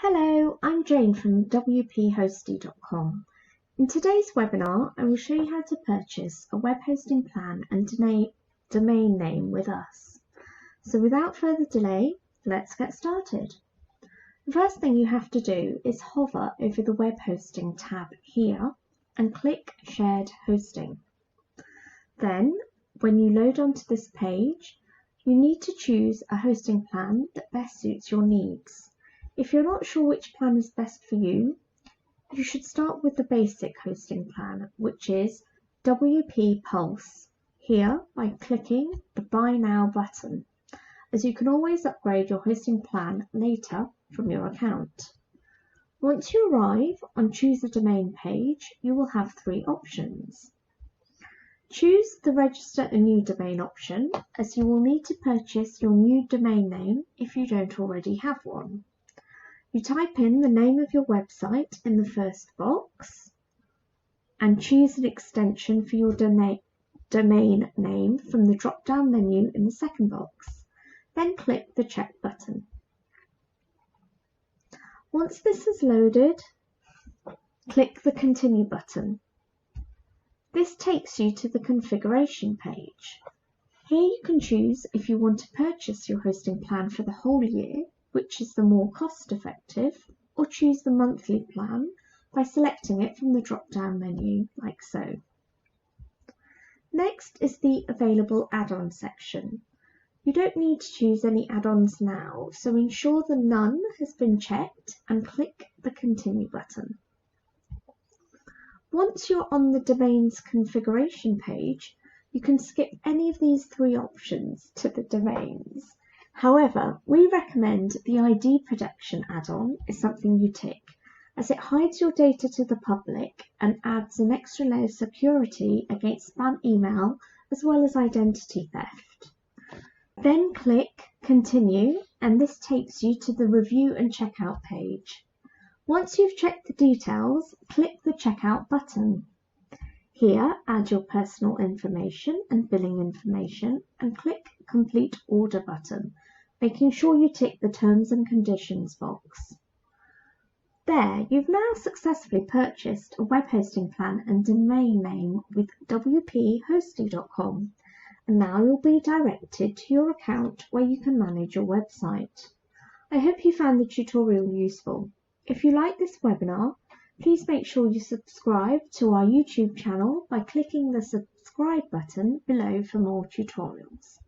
Hello, I'm Jane from wphosty.com. In today's webinar, I will show you how to purchase a web hosting plan and domain name with us. So without further delay, let's get started. The first thing you have to do is hover over the web hosting tab here and click Shared Hosting. Then, when you load onto this page, you need to choose a hosting plan that best suits your needs. If you're not sure which plan is best for you, you should start with the basic hosting plan, which is WP Pulse, here by clicking the Buy Now button, as you can always upgrade your hosting plan later from your account. Once you arrive on Choose a Domain page, you will have three options. Choose the Register a New Domain option, as you will need to purchase your new domain name if you don't already have one. You type in the name of your website in the first box and choose an extension for your domain name from the drop-down menu in the second box. Then click the Check button. Once this is loaded, click the Continue button. This takes you to the configuration page. Here you can choose if you want to purchase your hosting plan for the whole year, which is the more cost-effective, or choose the monthly plan by selecting it from the drop-down menu, like so. Next is the Available Add-ons section. You don't need to choose any add-ons now, so ensure the None has been checked and click the Continue button. Once you're on the domain's configuration page, you can skip any of these three options to the domains. However, we recommend the ID Protection add-on is something you tick, as it hides your data to the public and adds an extra layer of security against spam email as well as identity theft. Then click Continue, and this takes you to the Review and Checkout page. Once you've checked the details, click the Checkout button. Here, add your personal information and billing information and click Complete Order button, making sure you tick the Terms and Conditions box. There, you've now successfully purchased a web hosting plan and domain name with wphosty.com, and now you'll be directed to your account where you can manage your website. I hope you found the tutorial useful. If you like this webinar, please make sure you subscribe to our YouTube channel by clicking the subscribe button below for more tutorials.